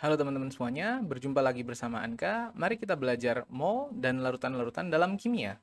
Halo teman-teman semuanya, berjumpa lagi bersama Anka. Mari kita belajar mol dan larutan-larutan dalam kimia.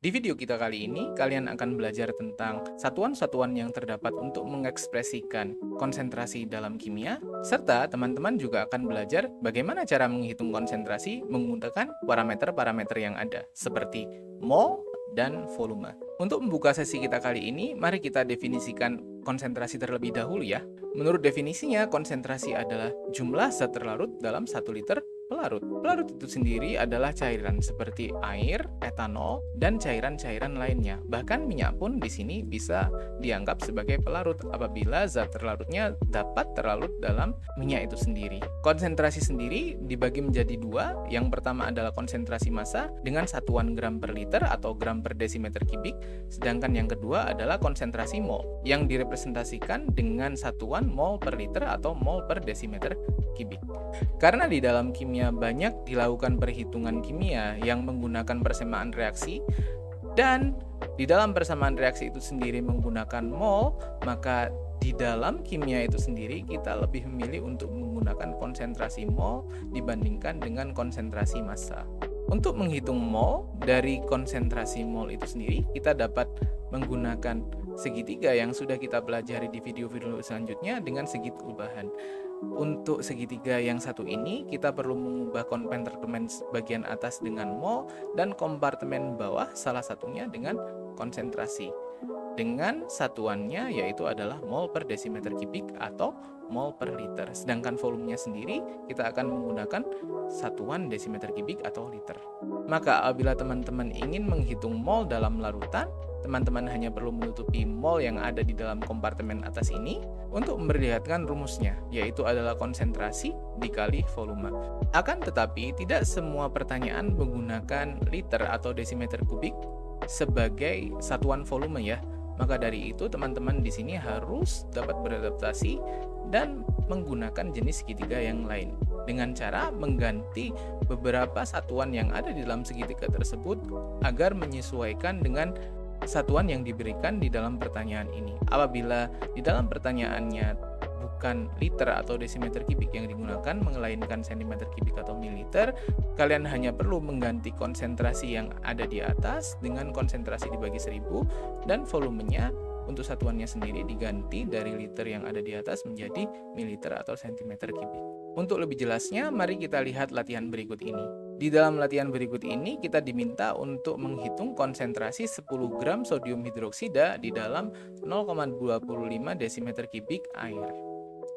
Di video kita kali ini, kalian akan belajar tentang satuan-satuan yang terdapat untuk mengekspresikan konsentrasi dalam kimia, serta teman-teman juga akan belajar bagaimana cara menghitung konsentrasi menggunakan parameter-parameter yang ada, seperti mol dan volume. Untuk membuka sesi kita kali ini, mari kita definisikan konsentrasi terlebih dahulu ya. Menurut definisinya, konsentrasi adalah jumlah zat terlarut dalam 1 liter pelarut. Pelarut itu sendiri adalah cairan seperti air, etanol, dan cairan-cairan lainnya. Bahkan minyak pun di sini bisa dianggap sebagai pelarut apabila zat terlarutnya dapat terlarut dalam minyak itu sendiri. Konsentrasi sendiri dibagi menjadi dua. Yang pertama adalah konsentrasi massa dengan satuan gram per liter atau gram per desimeter kubik, sedangkan yang kedua adalah konsentrasi mol yang direpresentasikan dengan satuan mol per liter atau mol per desimeter kubik. Karena di dalam kimia banyak dilakukan perhitungan kimia yang menggunakan persamaan reaksi, dan di dalam persamaan reaksi itu sendiri menggunakan mol, maka di dalam kimia itu sendiri kita lebih memilih untuk menggunakan konsentrasi mol dibandingkan dengan konsentrasi massa. Untuk menghitung mol dari konsentrasi mol itu sendiri, kita dapat menggunakan segitiga yang sudah kita pelajari di video-video selanjutnya dengan segi perubahan. Untuk segitiga yang satu ini, kita perlu mengubah kompartemen bagian atas dengan mol dan kompartemen bawah salah satunya dengan konsentrasi. Dengan satuannya yaitu adalah mol per desimeter kubik atau mol per liter. Sedangkan volumenya sendiri kita akan menggunakan satuan desimeter kubik atau liter. Maka apabila teman-teman ingin menghitung mol dalam larutan, teman-teman hanya perlu menutupi mol yang ada di dalam kompartemen atas ini untuk memperlihatkan rumusnya, yaitu adalah konsentrasi dikali volume. Akan tetapi, tidak semua pertanyaan menggunakan liter atau desimeter kubik sebagai satuan volume ya. Maka dari itu teman-teman di sini harus dapat beradaptasi dan menggunakan jenis segitiga yang lain dengan cara mengganti beberapa satuan yang ada di dalam segitiga tersebut agar menyesuaikan dengan satuan yang diberikan di dalam pertanyaan ini. Apabila di dalam pertanyaannya bukan liter atau desimeter kubik yang digunakan, melainkan sentimeter kubik atau mililiter, kalian hanya perlu mengganti konsentrasi yang ada di atas dengan konsentrasi dibagi 1000, dan volumenya untuk satuannya sendiri diganti dari liter yang ada di atas menjadi mililiter atau sentimeter kubik. Untuk lebih jelasnya, mari kita lihat latihan berikut ini. Di dalam latihan berikut ini, kita diminta untuk menghitung konsentrasi 10 gram sodium hidroksida di dalam 0,25 desimeter kubik air.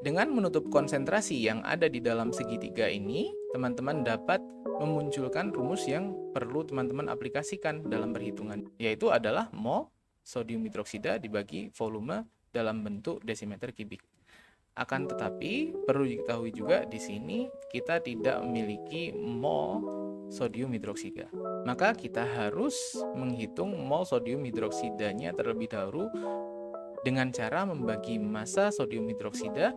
Dengan menutup konsentrasi yang ada di dalam segitiga ini, teman-teman dapat memunculkan rumus yang perlu teman-teman aplikasikan dalam perhitungan, yaitu adalah mol sodium hidroksida dibagi volume dalam bentuk desimeter kubik. Akan tetapi, perlu diketahui juga di sini kita tidak memiliki mol sodium hidroksida. Maka kita harus menghitung mol sodium hidroksidanya terlebih dahulu dengan cara membagi massa sodium hidroksida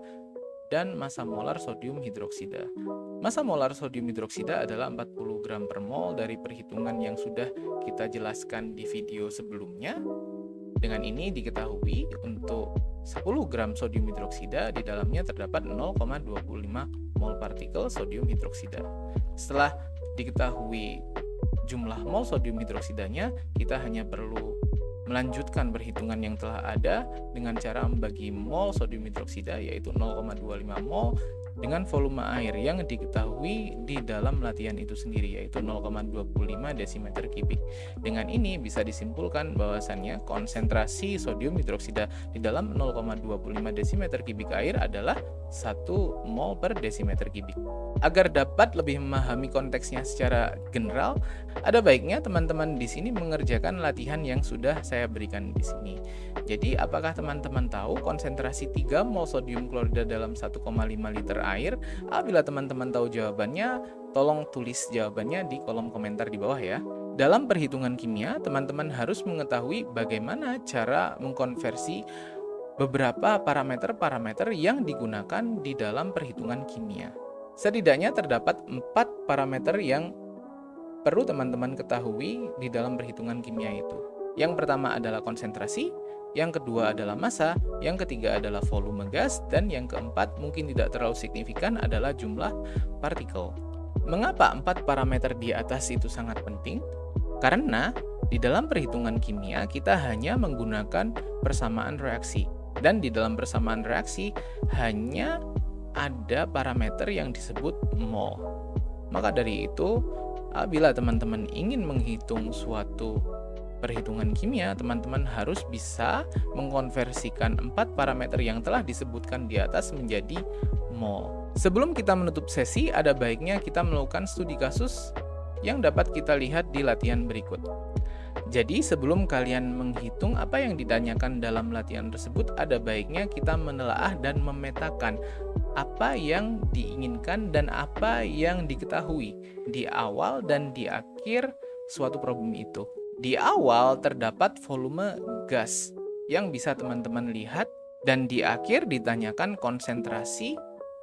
dan massa molar sodium hidroksida. Massa molar sodium hidroksida adalah 40 gram per mol dari perhitungan yang sudah kita jelaskan di video sebelumnya. Dengan ini diketahui untuk 10 gram sodium hidroksida di dalamnya terdapat 0,25 mol partikel sodium hidroksida. Setelah diketahui jumlah mol sodium hidroksidanya, kita hanya perlu melanjutkan perhitungan yang telah ada dengan cara membagi mol sodium hidroksida yaitu 0,25 mol dengan volume air yang diketahui di dalam latihan itu sendiri yaitu 0,25 desimeter kubik. Dengan ini bisa disimpulkan bahwasannya konsentrasi sodium hidroksida di dalam 0,25 desimeter kubik air adalah 1 mol per desimeter kubik. Agar dapat lebih memahami konteksnya secara general, ada baiknya teman-teman di sini mengerjakan latihan yang sudah saya berikan di sini. Jadi, apakah teman-teman tahu konsentrasi 3 mol sodium klorida dalam 1,5 liter air? Apabila teman-teman tahu jawabannya, tolong tulis jawabannya di kolom komentar di bawah ya. Dalam perhitungan kimia, teman-teman harus mengetahui bagaimana cara mengkonversi beberapa parameter-parameter yang digunakan di dalam perhitungan kimia. Setidaknya terdapat 4 parameter yang perlu teman-teman ketahui di dalam perhitungan kimia itu. Yang pertama adalah konsentrasi, yang kedua adalah massa, yang ketiga adalah volume gas, dan yang keempat mungkin tidak terlalu signifikan adalah jumlah partikel. Mengapa 4 parameter di atas itu sangat penting? Karena di dalam perhitungan kimia kita hanya menggunakan persamaan reaksi, dan di dalam persamaan reaksi hanya ada parameter yang disebut mol. Maka dari itu, apabila teman-teman ingin menghitung suatu perhitungan kimia, teman-teman harus bisa mengkonversikan 4 parameter yang telah disebutkan di atas menjadi mol. Sebelum kita menutup sesi, ada baiknya kita melakukan studi kasus yang dapat kita lihat di latihan berikut. Jadi sebelum kalian menghitung apa yang ditanyakan dalam latihan tersebut, ada baiknya kita menelaah dan memetakan apa yang diinginkan dan apa yang diketahui di awal dan di akhir suatu problem itu. Di awal terdapat volume gas yang bisa teman-teman lihat, dan di akhir ditanyakan konsentrasi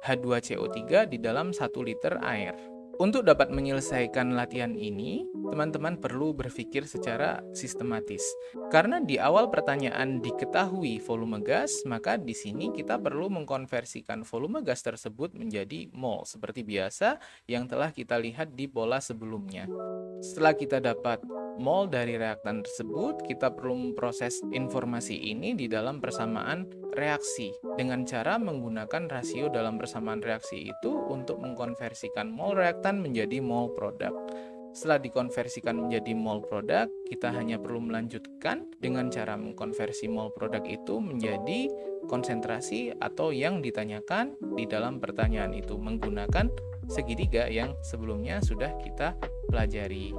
H2CO3 di dalam 1 liter air. Untuk dapat menyelesaikan latihan ini, teman-teman perlu berpikir secara sistematis. Karena di awal pertanyaan diketahui volume gas, maka di sini kita perlu mengkonversikan volume gas tersebut menjadi mol, seperti biasa yang telah kita lihat di pola sebelumnya. Setelah kita dapat mol dari reaktan tersebut, kita perlu memproses informasi ini di dalam persamaan reaksi dengan cara menggunakan rasio dalam persamaan reaksi itu untuk mengkonversikan mol reaktan menjadi mol produk. Setelah dikonversikan menjadi mol produk, kita hanya perlu melanjutkan dengan cara mengkonversi mol produk itu menjadi konsentrasi atau yang ditanyakan di dalam pertanyaan itu menggunakan segitiga yang sebelumnya sudah kita pelajari.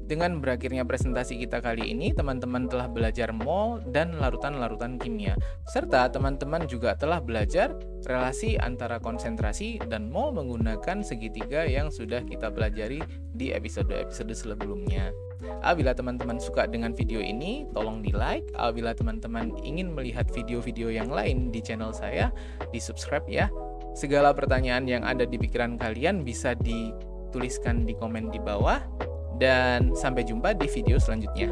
Dengan berakhirnya presentasi kita kali ini, teman-teman telah belajar mol dan larutan-larutan kimia. Serta teman-teman juga telah belajar relasi antara konsentrasi dan mol menggunakan segitiga yang sudah kita pelajari di episode-episode sebelumnya. Apabila teman-teman suka dengan video ini, tolong di-like. Apabila teman-teman ingin melihat video-video yang lain di channel saya, di-subscribe ya. Segala pertanyaan yang ada di pikiran kalian bisa dituliskan di komen di bawah. Dan sampai jumpa di video selanjutnya.